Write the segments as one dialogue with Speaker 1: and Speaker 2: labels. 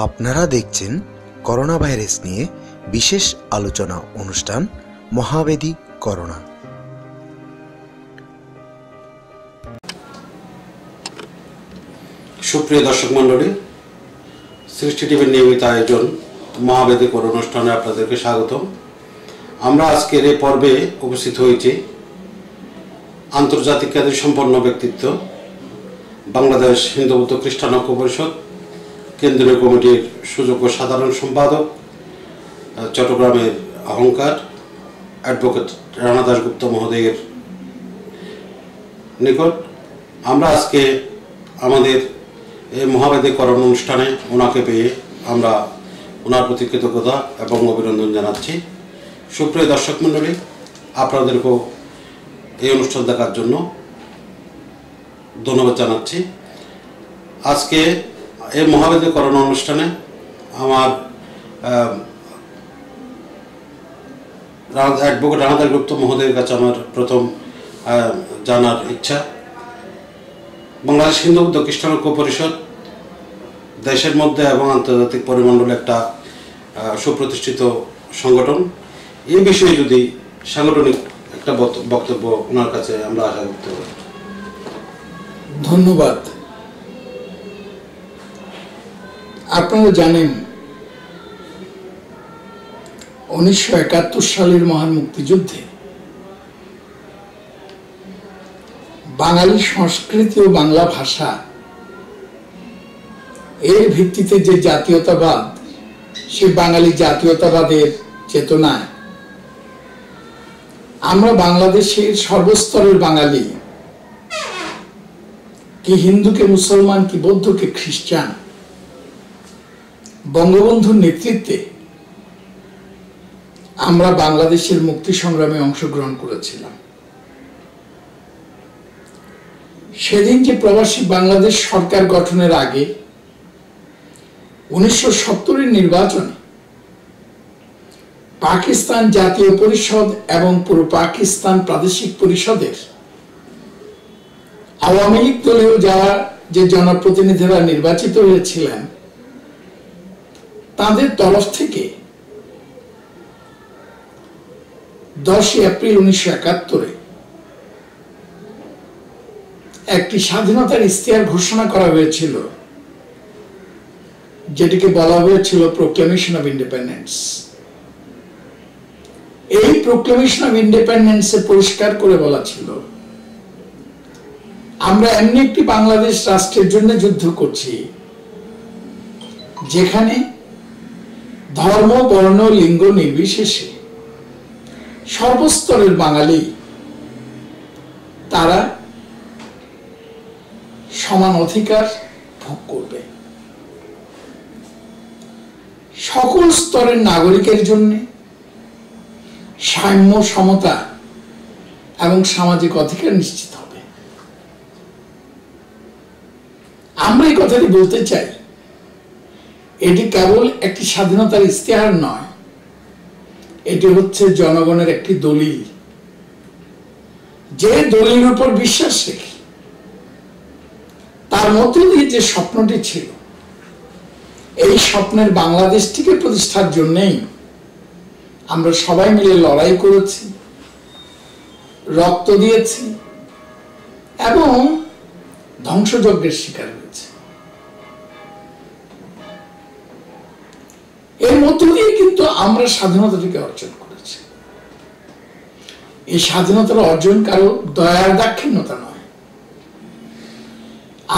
Speaker 1: আপনারা দেখছেন corona virus নিয়ে বিশেষ আলোচনা অনুষ্ঠান মহাবেদী করোনা।
Speaker 2: সুপ্রিয় দর্শক মণ্ডলী, সৃষ্টি টিভির নিয়মিত আয়োজন মহাবেদী করোনা অনুষ্ঠানে আপনাদেরকে স্বাগতম। আমরা আজকের এই পর্বে উপস্থিত হয়েছি আন্তর্জাতিক খ্যাতি সম্পন্ন ব্যক্তিত্ব, বাংলাদেশ হিন্দু বৌদ্ধ খ্রিস্টান ঐক্য পরিষদ কেন্দ্রীয় কমিটির সুযোগ্য সাধারণ সম্পাদক, চট্টগ্রামের অহংকার অ্যাডভোকেট রানা দাশগুপ্ত মহোদয়ের নিকট। আমরা আজকে আমাদের এই মহাবেদী করোনা অনুষ্ঠানে ওনাকে পেয়ে আমরা ওনার প্রতি কৃতজ্ঞতা এবং অভিনন্দন জানাচ্ছি। সুপ্রিয় দর্শক মণ্ডলী, আপনাদেরকেও এই অনুষ্ঠান দেখার জন্য ধন্যবাদ জানাচ্ছি। আজকে এই মহাবেদী করোনা অনুষ্ঠানে আমার অ্যাডভোকেট রানা দাশগুপ্ত মহোদয়ের কাছে আমার প্রথম জানার ইচ্ছা, বাংলাদেশ হিন্দু বৌদ্ধ খ্রিস্টান ঐক্য পরিষদ দেশের মধ্যে এবং আন্তর্জাতিক পরিমণ্ডলে একটা সুপ্রতিষ্ঠিত সংগঠন। এই বিষয়ে যদি সাংগঠনিক একটা বক্তব্য ওনার কাছে আমরা আশা করতে পারি।
Speaker 3: ধন্যবাদ। আপনারা জানেন 1971 সালের মহান মুক্তিযুদ্ধে বাঙালি সংস্কৃতি ও বাংলা ভাষা এর ভিত্তিতে যে জাতীয়তাবাদ, সে বাঙালি জাতীয়তাবাদের চেতনায় আমরা বাংলাদেশের সর্বস্তরের বাঙালি, কি হিন্দু কে মুসলমান, কি বৌদ্ধ কে খ্রিস্টান, বঙ্গবন্ধুর নেতৃত্বে আমরা বাংলাদেশের মুক্তি সংগ্রামে অংশগ্রহণ করেছিলাম। সেদিন যে প্রবাসী বাংলাদেশ সরকার গঠনের আগে 1970-এর নির্বাচনে পাকিস্তান জাতীয় পরিষদ এবং পূর্ব পাকিস্তান প্রাদেশিক পরিষদের আওয়ামী লীগ দলীয় যারা যে জনপ্রতিনিধিরা নির্বাচিত হয়েছিলেন, তাদের তরফ থেকে 10 এপ্রিল 1971-এ একটি স্বাধীনতার ইশতেহার ঘোষণা করা হয়েছিল, যেটিকে বলা হয়েছিল প্রোক্লেমেশন অফ ইন্ডিপেন্ডেন্স। এই প্রোক্লেমেশন অফ ইন্ডিপেন্ডেন্সে পরিষ্কার করে বলা ছিল, আমরা এমনি একটি বাংলাদেশ রাষ্ট্রের জন্য যুদ্ধ করছি যেখানে ধর্ম, বর্ণ, লিঙ্গ নির্বিশেষে সর্বস্তরের বাঙালি তারা সমান অধিকার ভোগ করবে। সকল স্তরের নাগরিকের জন্য সাম্য, সমতা এবং সামাজিক অধিকার নিশ্চিত হবে। আমরা এই কথাটি বলতে চাই, এটি কেবল একটি স্বাধীনতার ইশতেহার নয়, এটি হচ্ছে জনগণের একটি দলিল, যে দলিলের উপর বিশ্বাস রেখে তার মধ্যে দিয়ে যে স্বপ্নটি ছিল, এই স্বপ্নের বাংলাদেশটিকে প্রতিষ্ঠার জন্যই আমরা সবাই মিলে লড়াই করেছি, রক্ত দিয়েছি এবং ধ্বংসযজ্ঞের শিকার হয়েছে। এর মধ্য দিয়ে কিন্তু আমরা স্বাধীনতাটিকে অর্জন করেছি। এই স্বাধীনতার অর্জন কারো দয়ার দাক্ষিণ্যতা নয়।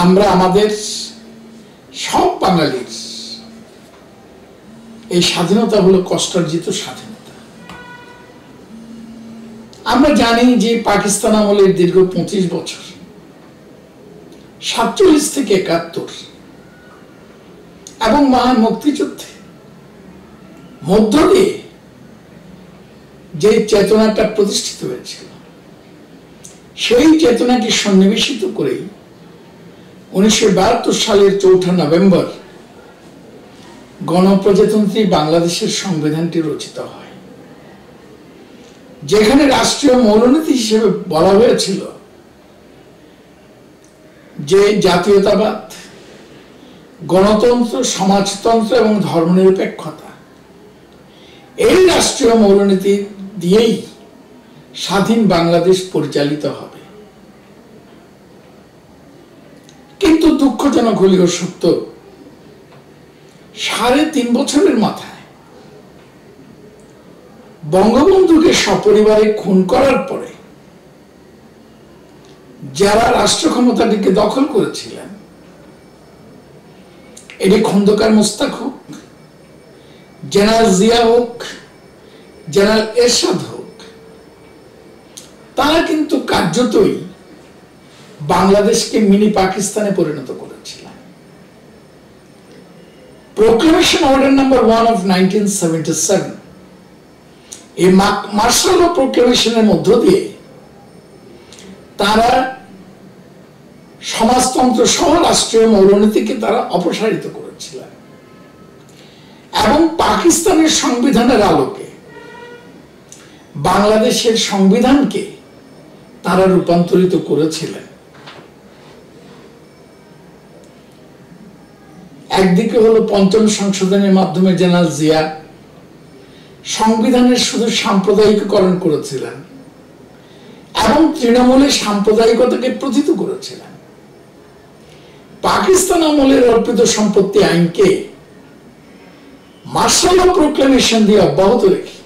Speaker 3: আমরা আমাদের সব বাঙালির এই স্বাধীনতা হলো কষ্টার্জিত স্বাধীনতা। আমরা জানি যে পাকিস্তান আমলের দীর্ঘ 25 বছর, 47 থেকে 71 এবং মহান মুক্তিযুদ্ধে মধ্য দিয়ে যে চেতনাটা প্রতিষ্ঠিত হয়েছিল, সেই চেতনাকে সন্নিবেশিত করেই 1972 সালের 4 নভেম্বর গণপ্রজাতন্ত্রী বাংলাদেশের সংবিধানটি রচিত হয়, যেখানে রাষ্ট্রীয় মূলনীতি হিসেবে বলা হয়েছিল যে জাতীয়তাবাদ, গণতন্ত্র, সমাজতন্ত্র এবং ধর্মনিরপেক্ষতা, এই রাষ্ট্রীয় মূলনীতি দিয়েই স্বাধীন বাংলাদেশ পরিচালিত হবে। কিন্তু দুঃখজনক হলেও সত্য, 3.5 বছরের মাথায় বঙ্গবন্ধুকে সপরিবারে খুন করার পরে যারা রাষ্ট্র ক্ষমতাটিকে দখল করেছিলেন, এটি খন্দকার মোস্তাক হোক, জেনারেল জিয়া হোক, জেনারেল এরশাদ হোক, তারা কিন্তু কার্যতই বাংলাদেশকে মিনি পাকিস্তানে পরিণত করেছিলেন। প্রোক্লেমেশন অর্ডার নাম্বার 1 of 1977, এই মার্শাল ল প্রোক্লেমেশনের মধ্য দিয়ে তারা সমাজতন্ত্র সহ রাষ্ট্রীয় মৌলনীতিকে তারা অপসারিত করেছিলেন এবং পাকিস্তানের সংবিধানের আলোকে বাংলাদেশের সংবিধানকে তারা রূপান্তরিত করেছিলেন। একদিকে হলো পঞ্চম সংশোধনের মাধ্যমে জেনারেল জিয়া সংবিধানের শুধু সাম্প্রদায়িকীকরণ করেছিলেন এবং তৃণমূলে সাম্প্রদায়িকতাকে প্রথিত করেছিলেন। পাকিস্তান আমলের অর্পিত সম্পত্তি আইনকে মার্শাল ল প্রোক্লেমেশন দিয়ে অব্যাহত রেখে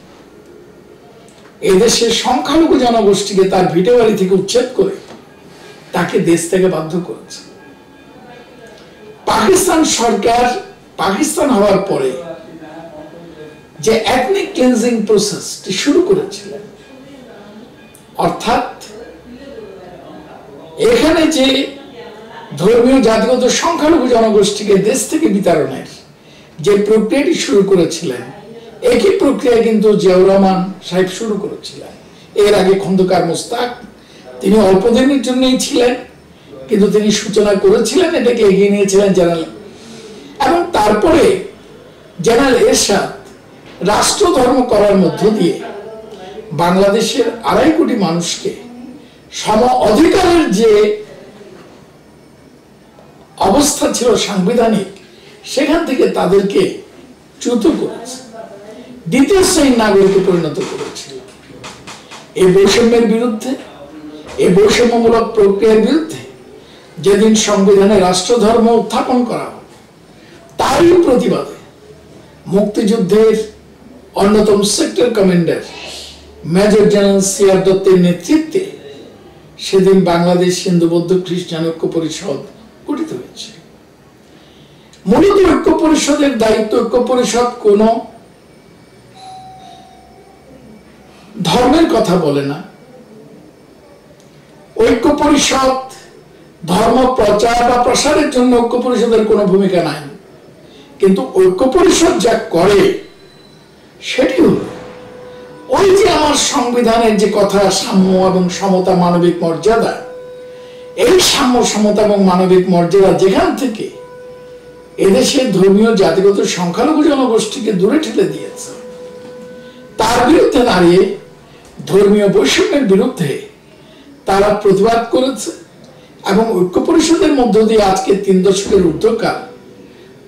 Speaker 3: এদেশের সংখ্যালঘু জনগোষ্ঠীকে তার ভিটে বাড়ি থেকে উচ্ছেদ করে তাকে দেশ থেকে বাধ্য করেছে। পাকিস্তান সরকার পাকিস্তান হওয়ার পরে যে এথনিক ক্লিনজিং প্রসেসটি শুরু করেছিলেন, অর্থাৎ এখানে যে ধর্মীয় জাতিগত সংখ্যালঘু জনগোষ্ঠীকে দেশ থেকে বিতাড়নের যে প্রক্রিয়াটি শুরু করেছিলেন, একই প্রক্রিয়া কিন্তু জিয়াউর রহমান সাহেব শুরু করেছিলেন। এর আগে খন্দকার মোস্তাক, তিনি অল্প দিনের জন্যই ছিলেন, কিন্তু তিনি সূচনা করেছিলেন, এটাকে এগিয়ে নিয়েছিলেন জেনারেল, এবং তারপরে জেনারেল এরশাদ রাষ্ট্র ধর্ম করার মধ্য দিয়ে বাংলাদেশের 2.5 কোটি মানুষকে সম অধিকারের যে অবস্থা ছিল সাংবিধানিক, সেখান থেকে তাদেরকে চ্যুত করেছে, দ্বিতীয় শ্রেণীর নাগরিকে পরিণত করেছিল। এই বৈষম্যের বিরুদ্ধে, এই বৈষম্যমূলক প্রক্রিয়ার বিরুদ্ধে যেদিন সংবিধানে রাষ্ট্রধর্ম উত্থাপন করা হবে, তারই প্রতিবাদে মুক্তিযুদ্ধের অন্যতম sector commander major general CR দত্তের নেতৃত্বে সেদিন বাংলাদেশ হিন্দু বৌদ্ধ খ্রিস্টান ঐক্য পরিষদ গঠিত হয়েছে। মূলত ঐক্য পরিষদের দায়িত্ব, ঐক্য পরিষদ কোন ধর্মের কথা বলে না, ঐক্য পরিষদ ধর্ম প্রচার বা প্রসারের জন্য ঐক্য পরিষদের কোনো ভূমিকা নাই। কিন্তু ঐক্য পরিষদ যা করে সেটি হল ওই যে আমার সংবিধানের যে কথা, সাম্য এবং সমতা, মানবিক মর্যাদা, এই সাম্য সমতা এবং মানবিক মর্যাদা যেখান থেকে এদেশের ধর্মীয় জাতিগত সংখ্যালঘু জনগোষ্ঠীকে দূরে ঠেলে দিয়েছে, তার বিরুদ্ধে দাঁড়িয়ে ধর্মীয় বৈষম্যের বিরুদ্ধে তারা প্রতিবাদ করেছে এবং ঐক্য পরিষদের মধ্য দিয়ে আজকে 3 দশকের ঊর্ধ্বকাল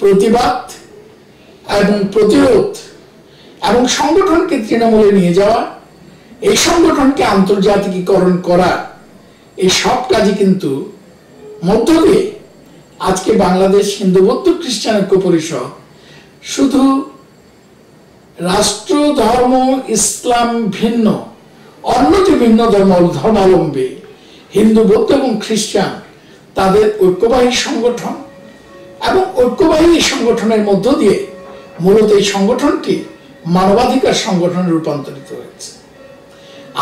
Speaker 3: প্রতিবাদ এবং প্রতিরোধ এবং সংগঠনকে তৃণমূলে নিয়ে যাওয়া, এই সংগঠনকে আন্তর্জাতিকীকরণ করা, এই সব কাজই কিন্তু মধ্য দিয়ে আজকে বাংলাদেশ হিন্দু বৌদ্ধ খ্রিস্টান ঐক্য পরিষদ শুধু রাষ্ট্র ধর্ম ইসলাম ভিন্ন অন্য যে ভিন্ন ধর্মাবলম্বী হিন্দু বৌদ্ধ এবং খ্রিস্টান তাদের ঐক্যবাহী সংগঠন, এবং ঐক্যবাহী সংগঠনের মধ্য দিয়ে মূলত এই সংগঠনটি মানবাধিকার সংগঠনে রূপান্তরিত হয়েছে।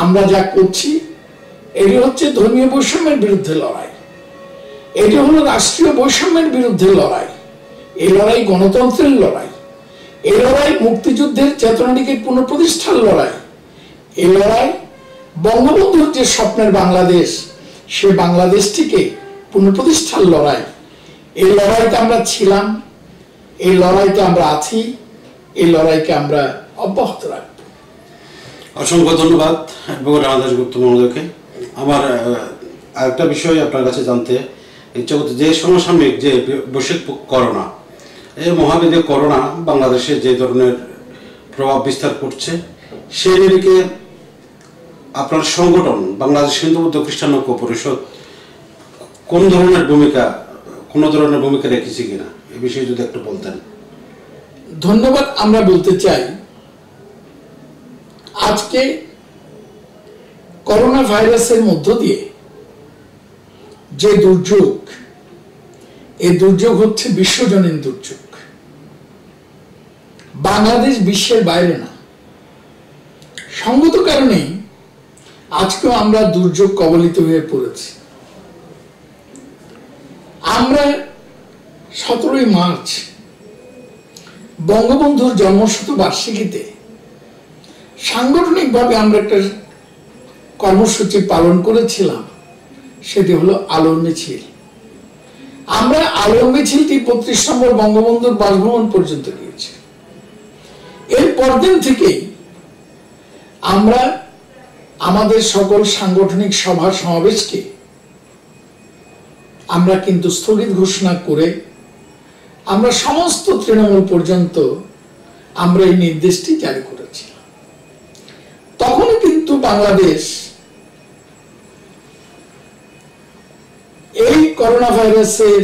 Speaker 3: আমরা যা করছি এটি হচ্ছে ধর্মীয় বৈষম্যের বিরুদ্ধে লড়াই, এটি হলো রাষ্ট্রীয় বৈষম্যের বিরুদ্ধে লড়াই, এই লড়াই গণতন্ত্রের লড়াই, এই লড়াই মুক্তিযুদ্ধের চেতনাটিকে পুনঃপ্রতিষ্ঠার লড়াই, এই লড়াই বঙ্গবন্ধুর যে স্বপ্নের বাংলাদেশ, সে বাংলাদেশটিকে পুনঃপ্রতিষ্ঠার লড়াই। এই লড়াইতে আমরা ছিলাম, এই লড়াইতে আমরা আছি, এই লড়াইকে আমরা অব্যাহত রাখব।
Speaker 2: অসংখ্য ধন্যবাদ অ্যাডভোকেট রানা দাশগুপ্ত মহোদয়কে। আমার আরেকটা বিষয় আপনার কাছে জানতে এই জগতে যে সমসাময়িক যে বৈশ্বিক করোনা, এই মহাবিধি করোনা বাংলাদেশে যে ধরনের প্রভাব বিস্তার করছে, সেই নিরিখে আপনার সংগঠন বাংলাদেশ হিন্দু বৌদ্ধ খ্রিস্টান ঐক্য পরিষদ কোন ধরনের ভূমিকা রেখেছে কিনা এই বিষয়ে যদি একটু বলতেন।
Speaker 3: ধন্যবাদ। আমরা বলতে চাই, আজকে করোনা ভাইরাসের মধ্য দিয়ে যে দুর্যোগ, এই দুর্যোগ হচ্ছে বিশ্বজনীন দুর্যোগ। বাংলাদেশ বিশ্বের বাইরে না, সঙ্গত কারণেই আজকেও আমরা দুর্যোগ কবলিত হয়ে পড়েছি। আমরা 17ই মার্চ বঙ্গবন্ধুর জন্মশতবার্ষিকীতে সাংগঠনিকভাবে আমরা একটা কর্মসূচি পালন করেছিলাম, সেটি হলো আলোর মিছিল। আমরা আলোর মিছিলটি 25 নম্বর বঙ্গবন্ধুর বাসভবন পর্যন্ত গিয়েছি। এর পরদিন থেকেই আমরা আমাদের সকল সাংগঠনিক সভা সমাবেশকে আমরা কিন্তু স্থগিত ঘোষণা করে আমরা সমস্ত তৃণমূল পর্যন্ত আমরা এই নির্দেশটি জারি করেছিলাম। তখন কিন্তু বাংলাদেশ এই করোনা ভাইরাসের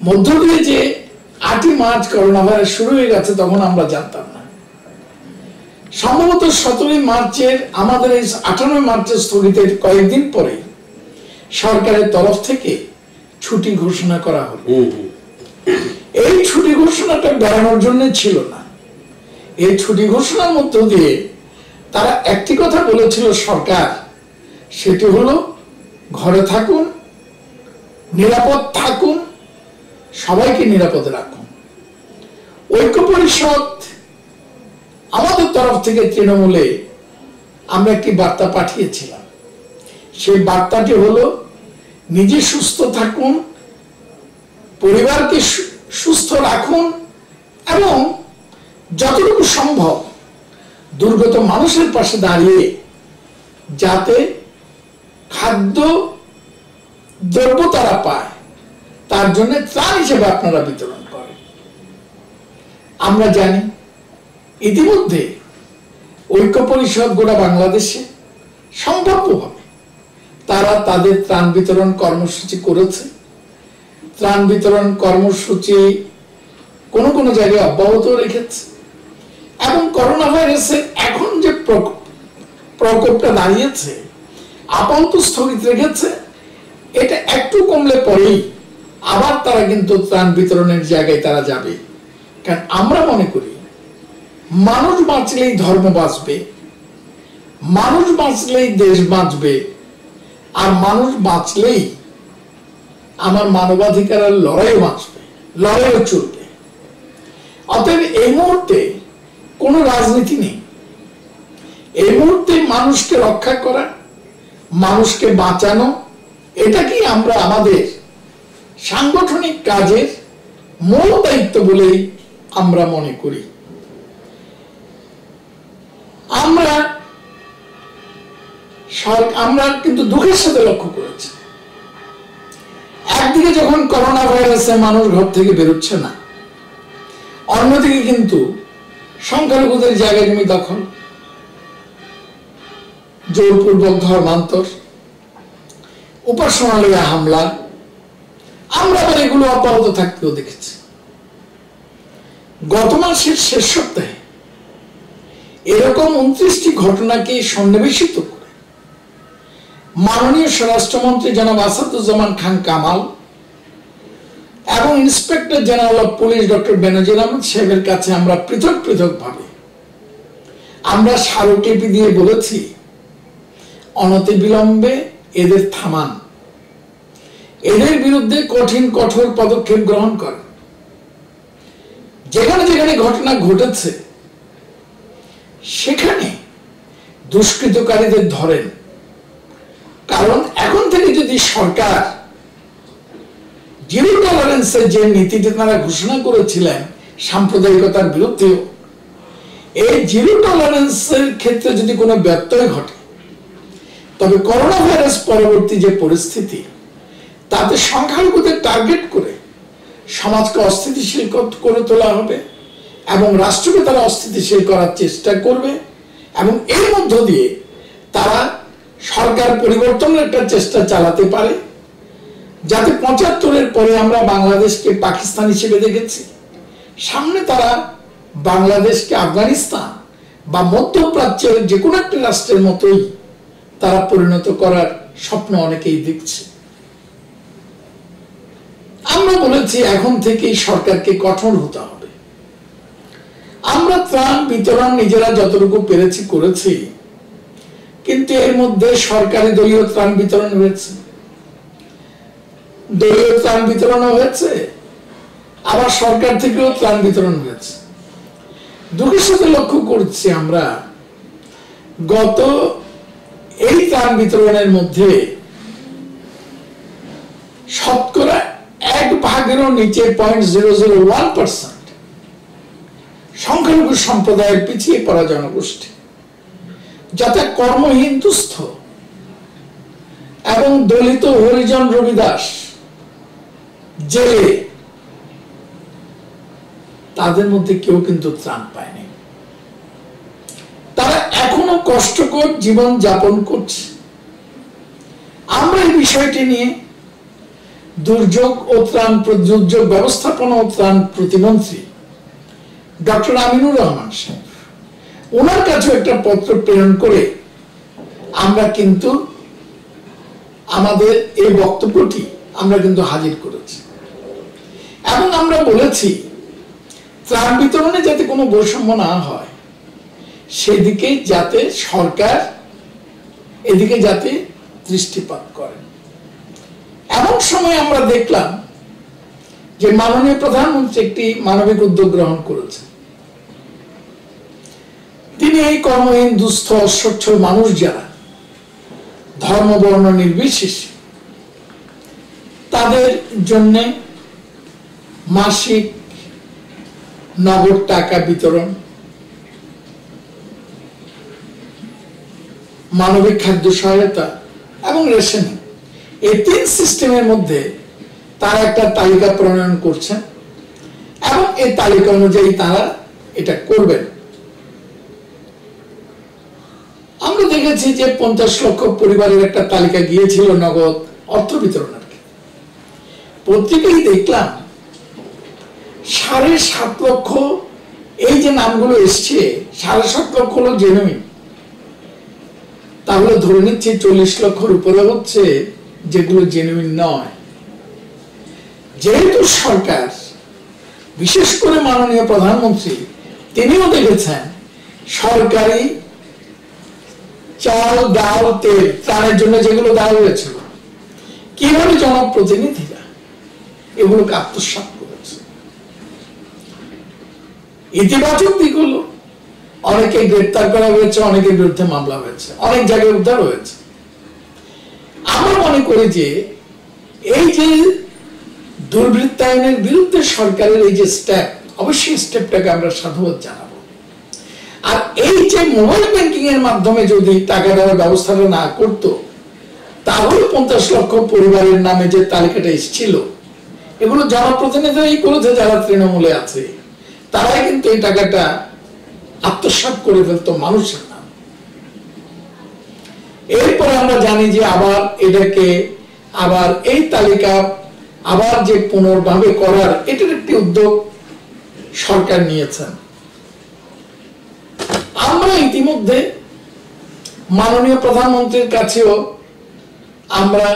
Speaker 3: মধ্য দিয়ে যে 8ই মার্চ করোনা ভাইরাস শুরু হয়ে গেছে তখন আমরা জানতাম না। সম্ভবত 17ই মার্চের আমাদের এই 98 মার্চের স্থগিতের কয়েকদিন পরে সরকারের তরফ থেকে ছুটি ঘোষণা করা হলো। এই ছুটি ঘোষণাটা বেড়ানোর জন্য ছিল না। এই ছুটি ঘোষণার মধ্য দিয়ে তারা একটি কথা বলেছিল সরকার, সেটি হলো ঘরে থাকুন, নিরাপদ থাকুন, সবাইকে নিরাপদে রাখুন। ঐক্য পরিষদ আমাদের তরফ থেকে তৃণমূলে আমরা একটি বার্তা পাঠিয়েছিলাম। সেই বার্তাটি হলো নিজে সুস্থ থাকুন, পরিবারকে সুস্থ রাখুন এবং যতটুকু সম্ভব দুর্গত মানুষের পাশে দাঁড়িয়ে যাতে খাদ্য দ্রব্য তারা পায় তার জন্য ত্রাণ হিসেবে আপনারা বিতরণ করেন। আমরা জানি ইতিমধ্যে ঐক্য পরিষদ গোটা বাংলাদেশে সম্ভাব্যভাবে তারা তাদের ত্রাণ বিতরণ কর্মসূচি করেছে। ত্রাণ বিতরণ কর্মসূচি কোনো কোনো জায়গায় অব্যাহত রেখেছে এবং করোনা ভাইরাসের এখন যে প্রকোপটা দাঁড়িয়েছে আপাতত স্থগিত রেখেছে। এটা একটু কমলে পরেই আবার তারা কিন্তু ত্রাণ বিতরণের জায়গায় তারা যাবে। কারণ আমরা মনে করি মানুষ বাঁচলেই ধর্ম বাঁচবে, মানুষ বাঁচলেই দেশ বাঁচবে, আর মানুষ বাঁচলেই আমার মানবাধিকারের লড়াইও বাঁচবে, লড়াইও চলবে। অতএব এই মুহূর্তে কোনো রাজনীতি নেই। এই মুহূর্তে মানুষকে রক্ষা করা, মানুষকে বাঁচানো, এটাকেই আমরা আমাদের সাংগঠনিক কাজের মূল দায়িত্ব বলেই আমরা মনে করি। আমরা কিন্তু দুঃখের সাথে লক্ষ্য করেছি, একদিকে যখন করোনা ভাইরাসে মানুষ ঘর থেকে বেরোচ্ছে না, অন্যদিকে কিন্তু সংখ্যালঘুদের জায়গা জমি দখল, জোরপূর্বক ধর্মান্তর, উপাসনালয়ে হামলা, আমরা আবার এগুলো অব্যাহত থাকতেও দেখেছি। গত মাসের শেষ সপ্তাহে এরকম 29টি ঘটনাকে সন্নিবেশিত করে মাননীয় স্বরাষ্ট্রমন্ত্রী জনাব আসাদুজ্জামান খান কামাল এবং inspector general of police doctor Benazir Ahmed সাহেবের কাছে আমরা পৃথক ভাবে আমরা স্মারকলিপি দিয়ে বলেছি, অনতিবিলম্বে এদের থামান, এদের বিরুদ্ধে কঠোর পদক্ষেপ গ্রহণ করেন। যেখানে যেখানে ঘটনা ঘটেছে সেখানে দুষ্কৃতকারীদের ধরেন। কারণ এখন থেকে যদি সরকার জিরো টলারেন্সের যে নীতিটি তারা ঘোষণা করেছিলেন সাম্প্রদায়িকতার বিরুদ্ধে, এই জিরো টলারেন্সের ক্ষেত্রে যদি কোনো ব্যত্যয় ঘটে, তবে করোনা ভাইরাস পরবর্তী যে পরিস্থিতি তাতে সংখ্যালঘুদের টার্গেট করে সমাজকে অস্থিতিশীল করে তোলা হবে এবং রাষ্ট্রকে তারা অস্থিতিশীল করার চেষ্টা করবে এবং এর মধ্য দিয়ে তারা সরকার পরিবর্তনের একটা চেষ্টা চালাতে পারে, যাতে ৭৫-এর পরে আমরা বাংলাদেশকে পাকিস্তান হিসেবে দেখেছি, সামনে তারা বাংলাদেশকে আফগানিস্তান বা মধ্যপ্রাচ্যের যে কোনো একটা রাষ্ট্রের মতোই তারা পরিণত করার স্বপ্ন অনেকেই দেখছে। আমরা বলেছি এখন থেকেই সরকারকে কঠোর হতে হবে। আমরা ত্রাণ বিতরণ নিজেরা যতটুকু পেরেছি করেছি, কিন্তু এর মধ্যে সরকারি দলীয় ত্রাণ বিতরণ হয়েছে, দলীয় ত্রাণ বিতরণ হয়েছে, আবার সরকার থেকেও ত্রাণ বিতরণ হয়েছে। দুঃখের সাথে লক্ষ্য করছি আমরা গত এই ত্রাণ বিতরণের মধ্যে শতকরা 1/এরও নিচে 0.001% সংখ্যালঘু সম্প্রদায়ের পিছিয়ে পড়া জনগোষ্ঠী, যাতে কর্মহীন দুস্থ এবং দলিত হরিজন রবিদাস জেলে, তাদের মধ্যে কেউ কিন্তু ত্রাণ পায়নি। তারা এখনো কষ্টকর জীবন যাপন করছে। আমরা এই বিষয়টি নিয়ে দুর্যোগ ব্যবস্থাপনা ও ত্রাণ প্রতিমন্ত্রী ডক্টর আমিনুর রহমান সাহেব, ওনার কাছে একটা পত্র প্রেরণ করে আমরা কিন্তু আমাদের এই বক্তব্যটি আমরা কিন্তু হাজির করেছি এবং আমরা বলেছি ত্রাণ বিতরণে যাতে কোনো বৈষম্য না হয়, সেদিকে যাতে সরকার এদিকে যাতে দৃষ্টিপাত করেন। এমন সময় আমরা দেখলাম যে মাননীয় প্রধানমন্ত্রী একটি মানবিক উদ্যোগ গ্রহণ করেছেন। তিনি এই কর্মহীন দুস্থ অসচ্ছল মানুষ যারা ধর্ম বর্ণ নির্বিশেষে, তাদের জন্য মাসিক নগদ টাকা বিতরণ, মানবিক খাদ্য সহায়তা এবং রেশনিং, এই ৩ সিস্টেমের মধ্যে তারা একটা তালিকা প্রণয়ন করছেন এবং এই তালিকা অনুযায়ী তারা এটা করবেন। আমরা দেখেছি যে ৫০ লক্ষ পরিবারের একটা তালিকা গিয়েছিল নগদ অর্থ বিতরণের। পত্রিকায় দেখলাম ৭.৫ লক্ষ, এই যে নামগুলো এসছে ৭.৫ লক্ষ হলো জেনুইন, তাহলে ধরে নিচ্ছে ৪০ লক্ষর উপরে হচ্ছে যেগুলো জেনুইন নয়। যেহেতু সরকার, বিশেষ করে মাননীয় প্রধানমন্ত্রী, তিনিও দেখেছেন সরকারি চাল, ডাল, তেল ত্রাণের জন্য যেগুলো দেওয়া হয়েছিল, কিভাবে জনপ্রতিনিধিরা এগুলোকে আত্মসাৎ করেছে। ইতিবাচক দিক হলো অনেকে গ্রেপ্তার করা হয়েছে, অনেকের বিরুদ্ধে মামলা হয়েছে, অনেক জায়গায় উদ্ধার হয়েছে। আমরা মনে করি যে এই যে দুর্বৃত্তায়নের বিরুদ্ধে সরকারের এই যে স্টেপ, অবশ্যই স্টেপটাকে আমরা সাধুবাদ জানাবো। আর এই যে মোবাইল ব্যাংকিং এর মাধ্যমে যদি টাকা দেওয়ার ব্যবস্থাটা না করত, তাহলে ৫০ লক্ষ পরিবারের নামে যে তালিকাটা এসেছিল, এগুলো জনপ্রতিনিধিরাই করেছে, যারা তৃণমূলে আছে, তারাই কিন্তু এই টাকাটা আত্মসাৎ করে ফেলতো মানুষের নাম। এরপরে আমরা জানি যে আবার এটাকে আবার এই তালিকা আবার যে পুনর্ভাবে করার, এটার একটি উদ্যোগ সরকার নিয়েছেন। আমরা ইতিমধ্যে মাননীয় প্রধানমন্ত্রীর কাছেও আমরা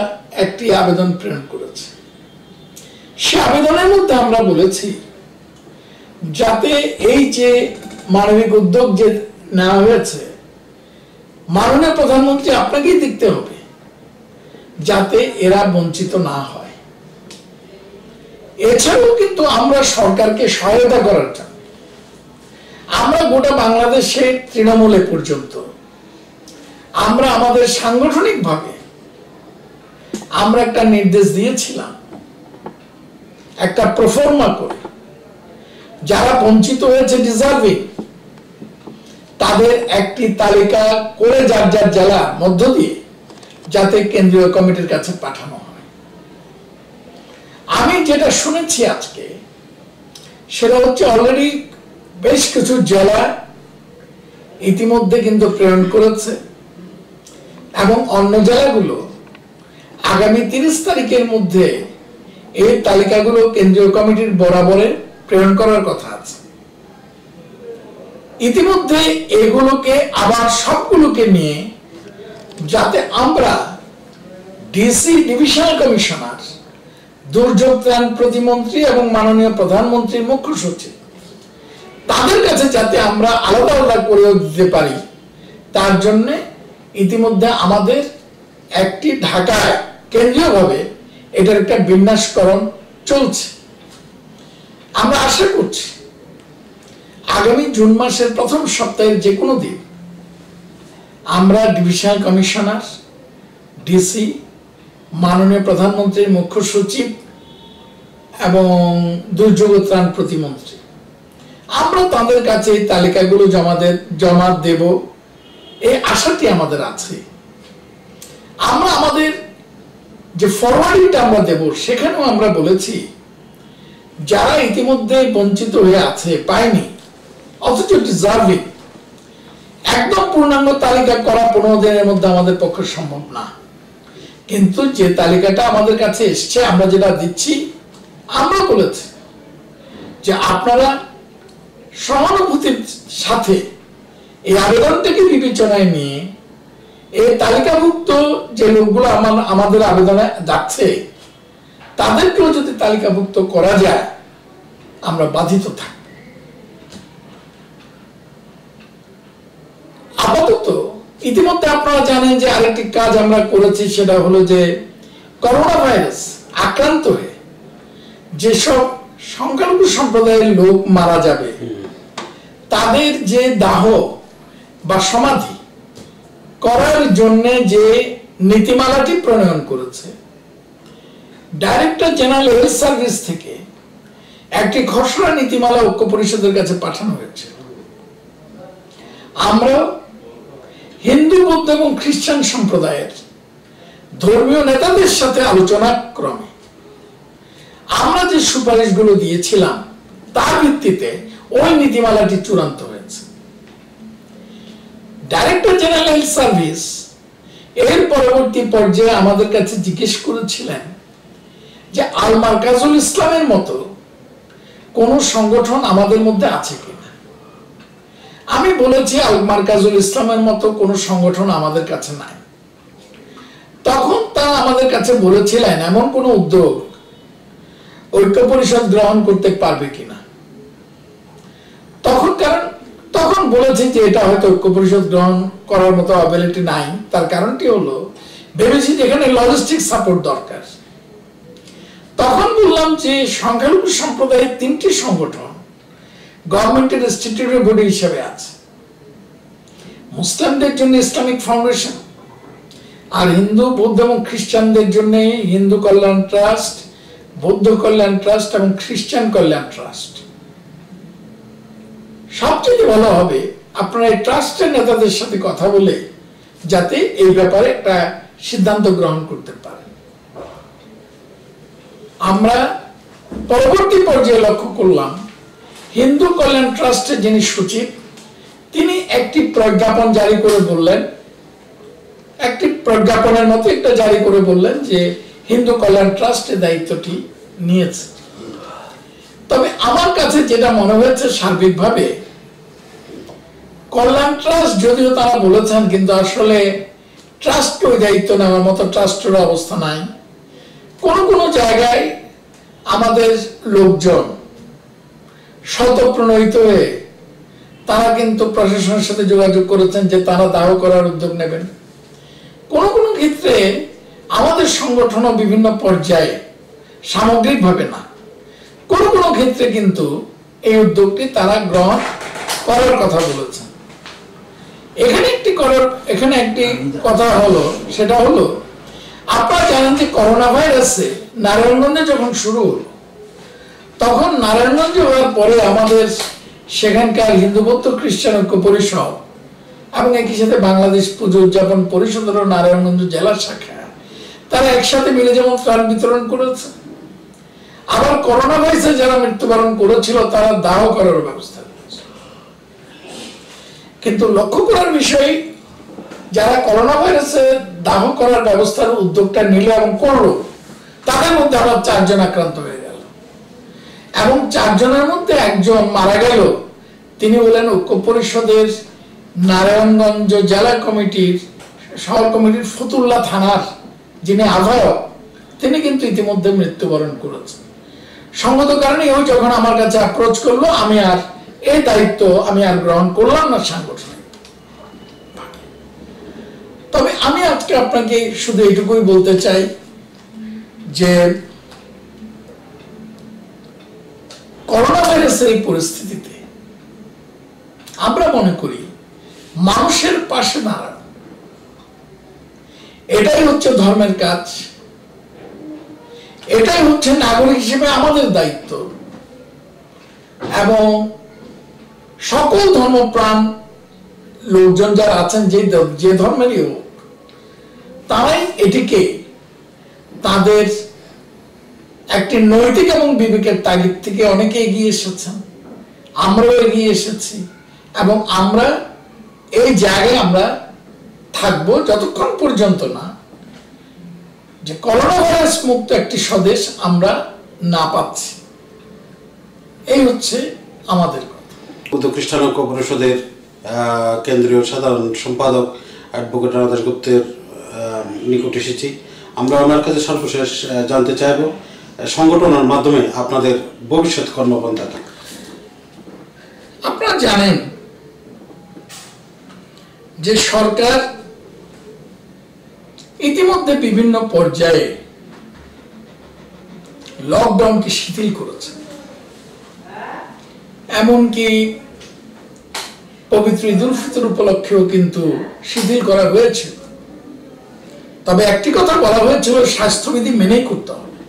Speaker 3: একটি আবেদন প্রেরণ করেছি। সে আবেদনের মধ্যে আমরা বলেছি যাতে এই যে মানবিক উদ্যোগ যে নেওয়া হয়েছে, মাননীয় প্রধানমন্ত্রী আপনাকেই দেখতে হবে যাতে এরা বঞ্চিত না হয়। এছাড়াও কিন্তু আমরা সরকারকে সহায়তা করার জন্য আমরা গোটা বাংলাদেশে তৃণমূলে পর্যন্ত আমরা আমাদের সাংগঠনিকভাবে আমরা একটা নির্দেশ দিয়েছিলাম, একটা প্রফর্মা করে যারা বঞ্চিত হয়েছে ডিজার্ভিং, তাদের একটি তালিকা করে যার যার জেলা মধ্য দিয়ে যাতে কেন্দ্রীয় কমিটির কাছে পাঠানো হয়। যেটা শুনেছি আজকে সেটা হচ্ছে অলরেডি বেশ কিছু জেলা ইতিমধ্যে কিন্তু প্রেরণ করেছে এবং অন্য জেলাগুলো আগামী 30 তারিখের মধ্যে এই তালিকাগুলো কেন্দ্রীয় কমিটির বরাবরে প্রেরণ করার কথা আছে। ইতিমধ্যে এগুলোকে আবার সবগুলোকে নিয়ে যাতে আমরা ডিসি ডিভিশনাল কমিশনার, দুর্যোগ ত্রাণ প্রতিমন্ত্রী এবং মাননীয় প্রধানমন্ত্রীর মুখ্য সচিব তাদের কাছে যাতে আমরা আলাদা আলাদা করে দিতে পারি, তার জন্য ইতিমধ্যে আমাদের একটি ঢাকায় কেন্দ্রীয়ভাবে এটার একটা বিন্যাসকরণ চলছে। আমরা আশা করছি আগামী জুন মাসের প্রথম সপ্তাহের যে কোনো দিন আমরা ডিভিশনাল কমিশনার, ডিসি, মাননীয় প্রধানমন্ত্রীর মুখ্য সচিব এবং দুর্যোগ ত্রাণ প্রতিমন্ত্রী আমরা তাদের কাছে এই তালিকাগুলো জমা দেব, এই আশাটি আমাদের আছে। আমরা আমাদের যে ফরওয়ার্ডিংটা আমরা দেব সেখানেও আমরা বলেছি যারা ইতিমধ্যে বঞ্চিত হয়ে আছে, পায়নি, অথচ ডিজার্ভিং, একদম পূর্ণাঙ্গ তালিকা করা 15 দিনের মধ্যে আমাদের পক্ষে সম্ভব না, কিন্তু যে তালিকাটা আমাদের কাছে এসছে আমরা যেটা দিচ্ছি, আমরা বলেছি যে আপনারা সহানুভূতির সাথে এই আবেদনটাকে বিবেচনায় নিয়ে এই তালিকাভুক্ত যে লোকগুলো আমাদের আবেদনে যাচ্ছে তাদেরকেও যদি তালিকাভুক্ত করা যায় আমরা বাধিত থাকব। আপাতত ইতিমধ্যে আপনারা জানেন যে আরেকটি কাজ আমরা করেছি, সেটা হলো যে করোনা ভাইরাস আক্রান্ত হয়ে যেসব সংখ্যালঘু সম্প্রদায়ের লোক মারা যাবে তাদের যে দাহ বা সমাধি করার জন্য যে নীতিমালাটি প্রণয়ন করেছে, ডাইরেক্টর জেনারেল হেলথ সার্ভিস থেকে একটি খসড়া নীতিমালা ঐক্য পরিষদের কাছে পাঠানো হয়েছে। আমরা হিন্দু, বৌদ্ধ এবং খ্রিস্টান সম্প্রদায়ের ধর্মীয় নেতাদের সাথে আলোচনা ক্রমে আমরা যে সুপারিশগুলো দিয়েছিলাম তার ভিত্তিতে ওই নীতিমালাটি চূড়ান্ত হয়েছে। ডাইরেক্টর জেনারেল হেলথ সার্ভিস এর পরবর্তী পর্যায়ে আমাদের কাছে জিজ্ঞেস করেছিলেন যে আল মারকাজুল ইসলামের মতো কোন সংগঠন আমাদের মধ্যে আছে কিনা। আমি বলেছি আল মারকাজুল ইসলামের মতো কোন সংগঠন আমাদের কাছে নাই। তখন তারা আমাদের কাছে বলেছিলেন এমন কোন উদ্যোগ ঐক্য পরিষদ গ্রহণ করতে পারবে কিনা। তখন বলেছি যে এটা হয়তো ঐক্য পরিষদ গ্রহণ করার মতো অ্যাবিলিটি নাই। তার কারণটি হলো ভেবেছি যেখানে লজিস্টিক সাপোর্ট দরকার। তখন বললাম যে সংখ্যালঘু সম্প্রদায়ের 3টি সংগঠন গভর্নমেন্টের স্ট্যাটিউটরি বডি হিসেবে আছে। মুসলিমদের জন্য ইসলামিক ফাউন্ডেশন, আর হিন্দু, বৌদ্ধ এবং খ্রিস্টানদের জন্য হিন্দু কল্যাণ ট্রাস্ট, বৌদ্ধ কল্যাণ ট্রাস্ট এবং খ্রিস্টান কল্যাণ ট্রাস্ট। সবচেয়ে ভালো হবে আপনারা এই ট্রাস্টের নেতাদের সাথে কথা বলে যাতে এই ব্যাপারে একটা সিদ্ধান্ত গ্রহণ করতে পারেন। আমরা পরবর্তী পর্যায়ে লক্ষ্য করলাম হিন্দু কল্যাণ ট্রাস্টের যিনি সচিব তিনি একটি প্রজ্ঞাপন জারি করে বললেন, একটি প্রজ্ঞাপনের মতো একটা জারি করে বললেন যে হিন্দু কল্যাণ ট্রাস্টের দায়িত্বটি নিয়েছে। তবে আমার কাছে যেটা মনে হয়েছে সার্বিকভাবে কল্যাণ ট্রাস্ট যদিও তারা বলেছেন, কিন্তু আসলে ট্রাস্ট ওই দায়িত্ব নেওয়ার মতো ট্রাস্টের অবস্থা নাই। কোন কোন জায়গায় আমাদের লোকজন স্বতঃপ্রণোদিত হয়ে তারা কিন্তু প্রশাসনের সাথে যোগাযোগ করেছেন যে তারা দাহ করার উদ্যোগ নেবেন। কোন কোন ক্ষেত্রে আমাদের সংগঠনও বিভিন্ন পর্যায়ে সামগ্রিকভাবে না, কোন কোন ক্ষেত্রে কিন্তু এই উদ্যোগটি তারা গ্রহণ করার কথা বলেছেন। এখানে একটি কথা হলো, সেটা হলো আপনারা জানেন যে করোনা ভাইরাসে নারায়ণগঞ্জে যখন শুরু হলো তখন নারায়ণগঞ্জে হওয়ার পরে আমাদের সেখানকার হিন্দু, বৌদ্ধ, খ্রিস্টান ঐক্য পরিষদ এবং একই সাথে বাংলাদেশ পুজো উদযাপন পরিষদের নারায়ণগঞ্জ জেলা শাখা তারা একসাথে মিলে যেমন ত্রাণ বিতরণ করেছে, করোনা ভাইরাসে যারা মৃত্যুবরণ করেছিল তারা দাহ করার ব্যবস্থা করেছে। কিন্তু লক্ষ্য করার বিষয়, যারা করোনা ভাইরাসে দাহ করার ব্যবস্থার উদ্যোগটা নিল এবং করলো, তাদের মধ্যে আবার 4 জন আক্রান্ত হয়ে গেল এবং 4 জনের মধ্যে একজন মারা গেল। তিনি হলেন ঐক্য পরিষদের নারায়ণগঞ্জ জেলা কমিটির শহর কমিটির ফতুল্লা থানার যিনি আহ্বায়ক, তিনি কিন্তু ইতিমধ্যে মৃত্যুবরণ করেছেন। সঙ্গত কারণে ওই যখন আমার কাছে অ্যাপ্রোচ করলো, আমি আর এই দায়িত্ব আমি আর গ্রহণ করলাম না সাংগঠনিক। তবে আমি আজকে আপনাকে শুধু এইটুকুই বলতে চাই যে করোনা ভাইরাসের এই পরিস্থিতিতে আমরা মনে করি মানুষের পাশে দাঁড়ানো, এটাই হচ্ছে ধর্মের কাজ, এটাই হচ্ছে নাগরিক হিসেবে আমাদের দায়িত্ব। এবং সকল ধর্মপ্রাণ লোকজন যারা আছেন, যে ধর্মেরই হোক, তারাই এটিকে তাদের একটি নৈতিক এবং বিবেকের তাগিদ থেকে অনেকে এগিয়ে এসেছেন, আমরাও এগিয়ে এসেছি এবং আমরা এই জায়গায় আমরা থাকবো যতক্ষণ পর্যন্ত না যে করোনা ভাইরাস মুক্ত একটি স্বদেশ আমরা না পাচ্ছি। এই হচ্ছে আমাদের কথা।
Speaker 2: বৌদ্ধ খ্রিস্টান ঐক্য পরিষদের কেন্দ্রীয় সাধারণ সম্পাদক অ্যাডভোকেট রানা দাশগুপ্তের নিকট এসেছি। আমরা ওনার কাছে সর্বশেষ জানতে চাইব সংগঠনের মাধ্যমে আপনাদের ভবিষ্যৎ কর্মপন্থা কি।
Speaker 3: আপনারা জানেন যে সরকার ইতিমধ্যে বিভিন্ন পর্যায়ে লকডাউনকে শিথিল করেছে, এমনকি পবিত্র ঈদ উল ফিতর উপলক্ষেও কিন্তু শিথিল করা হয়েছিল। তবে একটি কথা বলা হয়েছিল, স্বাস্থ্যবিধি মেনেই করতে হবে।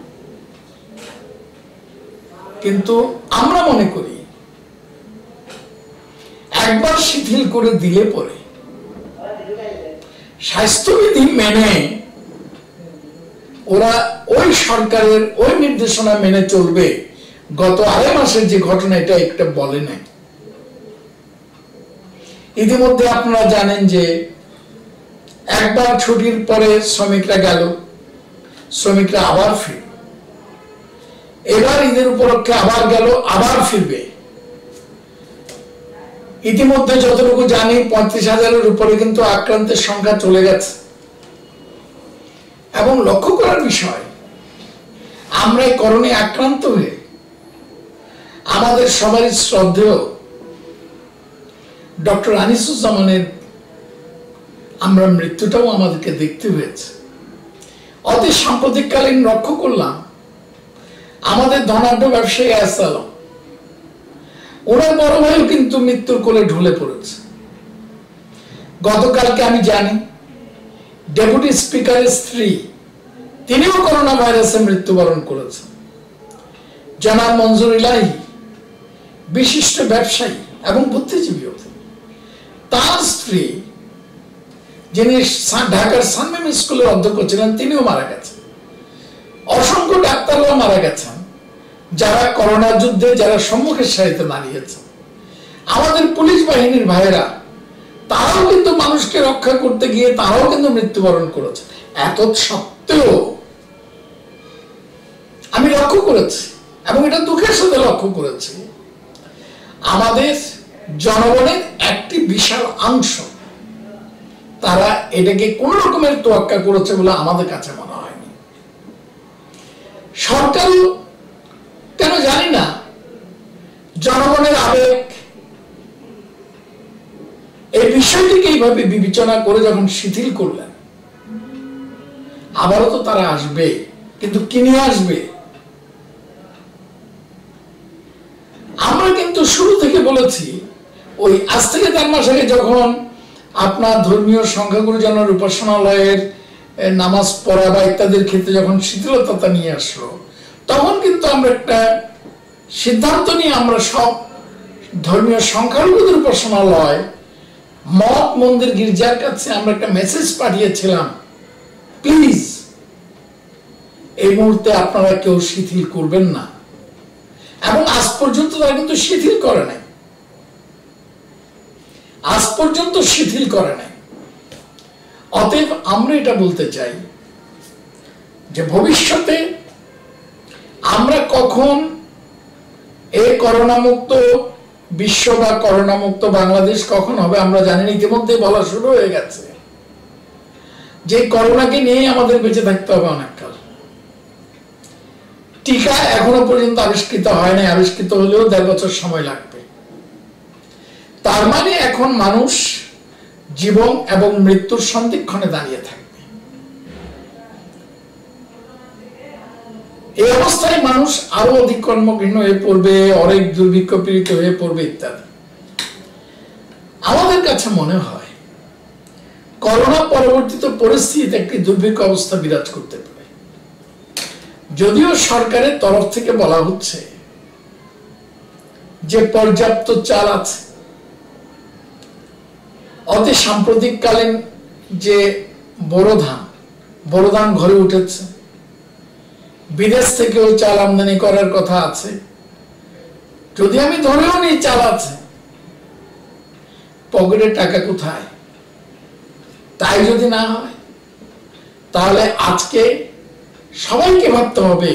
Speaker 3: কিন্তু আমরা মনে করি একবার শিথিল করে দিলে পরে স্বাস্থ্যবিধি মেনে ওরা ওই সরকারের ওই নির্দেশনা মেনে চলবে। গত 2.5 মাসের যে ঘটনা, এটা একটা বলে নাই। ইতিমধ্যে আপনারা জানেন যে একবার ছুটির পরে শ্রমিকরা গেল, শ্রমিকরা আবার ফিরবে, এবার ঈদের উপলক্ষে আবার গেল, আবার ফিরবে। ইতিমধ্যে যতটুকু জানি 35,000-এর উপরে কিন্তু আক্রান্তের সংখ্যা চলে গেছে। এবং লক্ষ্য করার বিষয়, আমরা এই করোনায় আক্রান্ত হয়ে আমাদের সবারই শ্রদ্ধেয় ডক্টর আনিসুজ্জামানের আমরা মৃত্যুটাও আমাদেরকে দেখতে হয়েছে। অতি সাম্প্রতিককালীন লক্ষ্য করলাম আমাদের ধনাঢ্য ব্যবসায়ী আসালাম, ওনার বড় ভাইও কিন্তু মৃত্যুর কোলে ঢলে পড়েছে। গতকালকে আমি জানি ডেপুটি স্পিকারের স্ত্রী, তিনিও করোনা ভাইরাসে মৃত্যুবরণ করেছেন। জনাব মঞ্জুর ইলাহি, বিশিষ্ট ব্যবসায়ী এবং বুদ্ধিজীবী, তার স্ত্রী যিনি ঢাকার সানমেম স্কুলের অধ্যক্ষ ছিলেন, তিনিও মারা গেছেন। অসংখ্য ডাক্তাররাও মারা গেছেন যারা করোনা যুদ্ধে যারা সম্মুখের সারিতে দাঁড়িয়েছেন। আমাদের পুলিশ বাহিনীর ভাইয়েরা, তারাও কিন্তু মানুষকে রক্ষা করতে গিয়ে তারাও কিন্তু মৃত্যুবরণ করেছে। এত সত্ত্বেও আমি লক্ষ্য করেছি এবং এটা দুঃখের সাথে লক্ষ্য করেছি, আমাদের জনগণের একটি বিশাল অংশ তারা এটাকে কোন রকমের তোয়াক্কা করেছে বলে আমাদের কাছে মনে হয়নি। সরকারও কেন জানি না জনগণের আবেগ এই বিষয়টিকে এইভাবে বিবেচনা করে যখন শিথিল করলেন, আবারও তো তারা আসবে, কিন্তু কি নিয়ে আসবে? আমরা কিন্তু শুরু থেকে বলেছি, ওই আজ থেকে 4 মাস আগে যখন আপনার ধর্মীয় সংখ্যাগুরু জনের উপাসনালয়ের নামাজ পড়া বা ইত্যাদির ক্ষেত্রে যখন শিথিলতা নিয়ে আসলো, তখন কিন্তু আমরা একটা সিদ্ধান্ত নিয়ে আমরা সব ধর্মীয় সংখ্যালঘুদের উপাসনালয়, মঠ, মন্দির, গির্জার কাছে আমরা একটা মেসেজ পাঠিয়েছিলাম, প্লিজ এই মুহূর্তে আপনারা কেউ শিথিল করবেন না, এবং আজ পর্যন্ত তারা কিন্তু শিথিল করে নাই, আজ পর্যন্ত শিথিল করে নাই। অতএব আমরা এটা বলতে চাই যে ভবিষ্যতে আমরা কখন এই করোনা মুক্ত বিশ্ব বা করোনা মুক্ত বাংলাদেশ কখন হবে আমরা জানি না। ইতিমধ্যে বলা শুরু হয়ে গেছে যে করোনাকে নিয়ে আমাদের বেঁচে থাকতে হবে অনেককাল। টিকা এখনো পর্যন্ত আবিষ্কৃত হয় নাই, আবিষ্কৃত হলেও 1.5 বছর সময় লাগবে। তার মানে এখন মানুষ জীবন এবং মৃত্যুর সন্ধিক্ষণে দাঁড়িয়ে থাকবে। এই অবস্থায় মানুষ আরো অধিক কর্মঘৃণ হয়ে পড়বে, অনেক দুর্ভিক্ষ পীড়িত হয়ে পড়বে ইত্যাদি। আমাদের কাছে মনে হয় করোনা পরবর্তীত পরিস্থিতিতে একটি দুর্ভিক্ষ অবস্থা বিরাজ করতে পারে। যদিও সরকারের তরফ থেকে বলা হচ্ছে যে পর্যাপ্ত চাল আছে, অতি সাম্প্রতিককালীন যে বোরো ধান ঘরে উঠেছে, বিদেশ থেকেও চাল আমদানি করার কথা আছে। যদি আমি ধরেও নিই চাল আছে, পকেটে টাকা কোথায়? তাই যদি না হয় তাহলে আজকে সবাইকে ভাবতে হবে,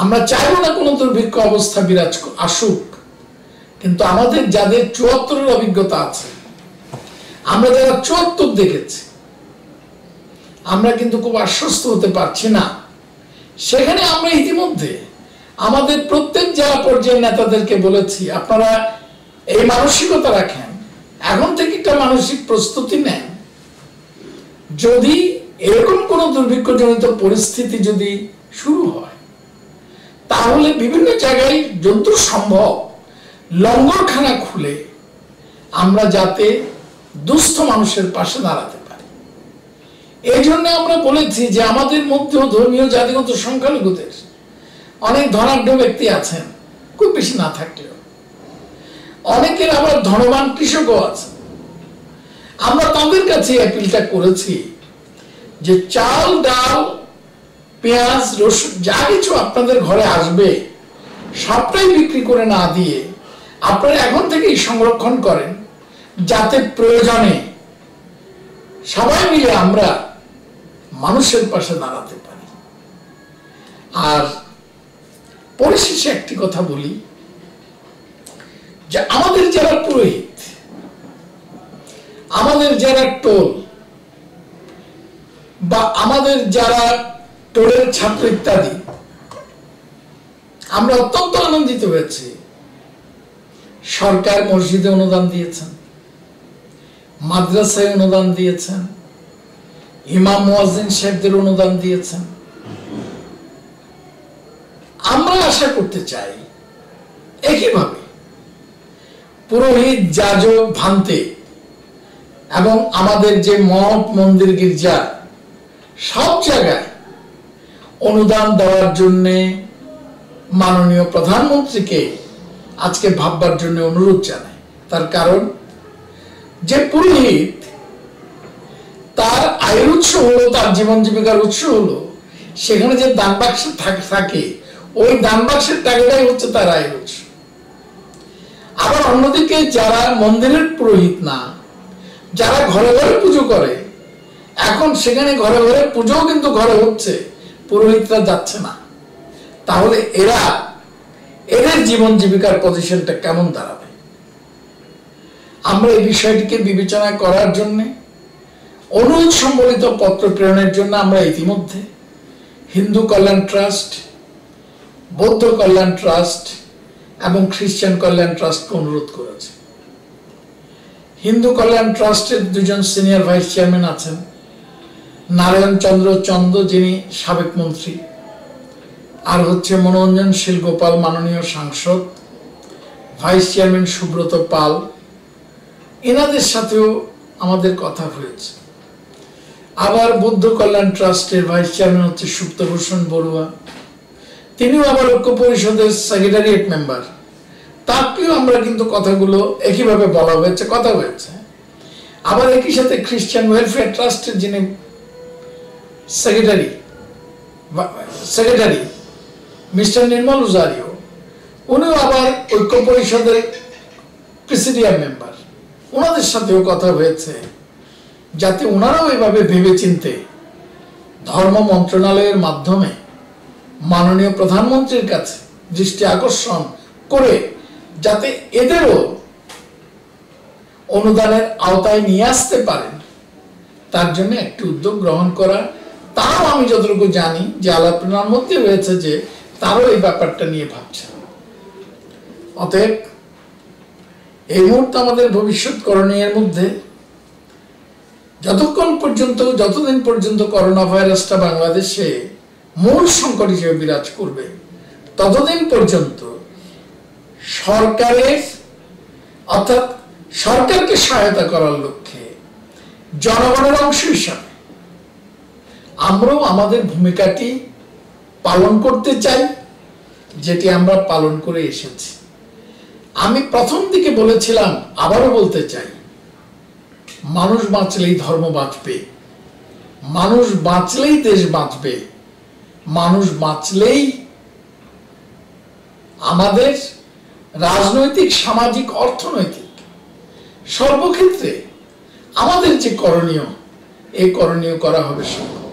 Speaker 3: আমরা চাইবো না কোনো দুর্ভিক্ষ অবস্থা বিরাজ আসুক, কিন্তু আমাদের যাদের 74-এর অভিজ্ঞতা আছে, আমরা যারা 74 দেখেছি, আমরা কিন্তু খুব আশ্বস্ত হতে পারছি না। সেখানে আমরা ইতিমধ্যে আমাদের প্রত্যেক জেলা পর্যায়ের নেতাদেরকে বলেছি, আপনারা এই মানসিকতা রাখেন, এখন থেকে একটা মানসিক প্রস্তুতি নেন, যদি এরকম কোন দুর্ভিক্ষজনিত পরিস্থিতি যদি শুরু হয় তাহলে বিভিন্ন জায়গায় যন্ত্র সম্ভব লঙ্গরখানা খুলে আমরা যাতে দুস্থ মানুষের পাশে দাঁড়াতে পারি। এই জন্য আমরা বলেছি যে আমাদের মধ্যেও ধর্মীয় জাতিগত সংখ্যালঘুদের অনেক ধনাঢ্য ব্যক্তি আছেন, খুব বেশি না থাকলেও অনেকের আবার ধনবান কৃষকও আছে। আমরা তাদের কাছে অ্যাপিলটা করেছি যে চাল, ডাল, পেঁয়াজ, রসুন যা কিছু আপনাদের ঘরে আসবে সবটাই বিক্রি করে না দিয়ে আপনারা এখন থেকেই সংরক্ষণ করেন, যাতে প্রয়োজনে সবাই মিলে আমরা মানুষের পাশে দাঁড়াতে পারি। আর পরিশেষে একটি কথা বলি যে আমাদের যারা পুরোহিত, আমাদের যারা টোল বা আমাদের যারা টোলের ছাত্র ইত্যাদি, আমরা অত্যন্ত আনন্দিত হয়েছি। সরকার মসজিদে অনুদান দিয়েছেন, মাদ্রাসায় অনুদান দিয়েছেন, ইমাম মুয়াজ্জিন সাহেবদের অনুদান দিয়েছেন। আমরা আশা করতে চাই একইভাবে পুরোহিত, যাজক, ভান্তে এবং আমাদের যে মঠ, মন্দির, গির্জা সব জায়গায় অনুদান দেওয়ার জন্য মাননীয় প্রধানমন্ত্রীকে আজকে ভাববার জন্য অনুরোধ জানাই। তার কারণ যে পুরোহিত তার আয়ের উৎস হলো, তার জীবন জীবিকার উৎস হলো সেখানে যে দান বাক্স থাকে, ওই দান বাক্সের টাকাটাই হচ্ছে তার আয়ের উৎস। আবার অন্যদিকে যারা মন্দিরের পুরোহিত না, যারা ঘরে ঘরে পুজো করে, এখন সেখানে ঘরে ঘরে পুজোও কিন্তু ঘরে হচ্ছে, পুরোহিতরা যাচ্ছে না। তাহলে এদের জীবন জীবিকার পজিশনটা কেমন দাঁড়াবে? আমরা এই বিষয়টিকে বিবেচনা করার জন্য অনুরোধ সম্বলিত পত্র প্রেরণের জন্য আমরা ইতিমধ্যে হিন্দু কল্যাণ ট্রাস্ট, বৌদ্ধ কল্যাণ ট্রাস্ট এবং খ্রিস্টান কল্যাণ ট্রাস্টকে অনুরোধ করেছে। হিন্দু কল্যাণ ট্রাস্টের 2জন সিনিয়র ভাইস চেয়ারম্যান আছেন, নারায়ণ চন্দ্র চন্দ যিনি সাবেক মন্ত্রী, আর হচ্ছে মনোরঞ্জনশীল গোপাল মাননীয় সাংসদ, ভাইস চেয়ারম্যান সুব্রত পাল। এনাদের সাথেও আমাদের কথা হয়েছে। আবার বৌদ্ধ কল্যাণ ট্রাস্টের ভাইস চেয়ারম্যান হচ্ছে সুপ্তভূষণ বড়ুয়া, তিনিও আবার ঐক্য পরিষদের সেক্রেটারিয়েট মেম্বার। তাকেও আমরা কিন্তু কথাগুলো একইভাবে বলা হয়েছে, কথা হয়েছে। আবার একই সাথে খ্রিস্টান ওয়েলফেয়ার ট্রাস্টের যিনি সেক্রেটারি মিস্টার নির্মল উজারিও, উনিও আবার ঐক্য পরিষদের প্রেসিডিয়াম মেম্বার, ওনাদের সাথেও কথা হয়েছে যাতে ওনারাও এভাবে ভেবেচিন্তে ধর্ম মন্ত্রণালয়ের মাধ্যমে মাননীয় প্রধানমন্ত্রীর কাছে দৃষ্টি আকর্ষণ করে যাতে এদেরও অনুদানের আওতায় নিয়ে আসতে পারেন, তার জন্য একটি উদ্যোগ গ্রহণ করা। তাও আমি যতটুকু জানি যে আলাপনার মধ্যে রয়েছে যে তারও এই ব্যাপারটা নিয়ে ভাবছে। অতএব এই মুহূর্তে আমাদের ভবিষ্যৎ করণীয়ের মধ্যে যতদিন পর্যন্ত করোনা ভাইরাসটা বাংলাদেশে মূল সংকট হিসেবে বিরাজ করবে, ততদিন পর্যন্ত সরকারের অর্থাৎ সরকারকে সহায়তা করার লক্ষ্যে জনগণের অংশ হিসাবে আমরাও আমাদের ভূমিকাটি পালন করতে চাই, যেটি আমরা পালন করে এসেছি। আমি প্রথম দিকে বলেছিলাম, আবারও বলতে চাই, মানুষ বাঁচলেই ধর্ম বাঁচবে, মানুষ বাঁচলেই দেশ বাঁচবে, মানুষ বাঁচলেই আমাদের রাজনৈতিক, সামাজিক, অর্থনৈতিক সর্বক্ষেত্রে আমাদের যে করণীয়, এই করণীয় করা হবে সম্ভব।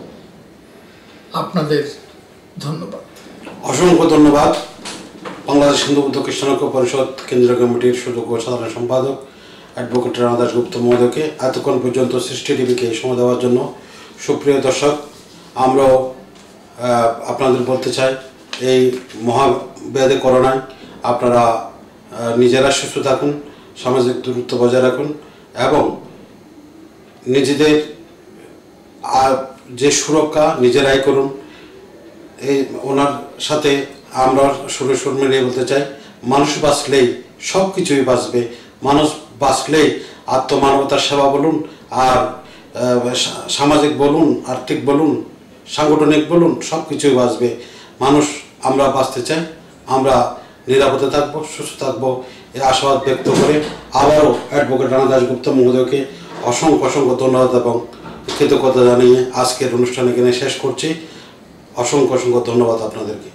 Speaker 3: আপনাদের ধন্যবাদ।
Speaker 2: অসংখ্য ধন্যবাদ। বাংলাদেশ হিন্দু বৌদ্ধ খ্রিস্টান ঐক্য পরিষদ কেন্দ্রীয় কমিটির সুযোগ্য সাধারণ সম্পাদক অ্যাডভোকেট রানা দাশগুপ্ত মহোদয়কে এতক্ষণ পর্যন্ত সৃষ্টি টিভিকে সময় দেওয়ার জন্য। সুপ্রিয় দর্শক, আমরাও আপনাদের বলতে চাই, এই মহাব্যাধি করোনায় আপনারা নিজেরা সুস্থ থাকুন, সামাজিক দূরত্ব বজায় রাখুন এবং নিজেদের যে সুরক্ষা নিজেরাই করুন। এই ওনার সাথে আমরা সুর মিলিয়ে বলতে চাই, মানুষ বাঁচলেই সব কিছুই বাঁচবে। মানুষ বাঁচলেই আত্মমানবতার সেবা বলুন, আর সামাজিক বলুন, আর্থিক বলুন, সাংগঠনিক বলুন, সব কিছুই বাঁচবে। মানুষ আমরা বাঁচতে চাই, আমরা নিরাপদে থাকবো, সুস্থ থাকবো, এই আশাবাদ ব্যক্ত করে আবারও অ্যাডভোকেট রানা দাশগুপ্ত মহোদয়কে অসংখ্য ধন্যবাদ এবং কৃতজ্ঞতা জানিয়ে আজকের অনুষ্ঠান এখানে শেষ করছি। অসংখ্য ধন্যবাদ আপনাদেরকে।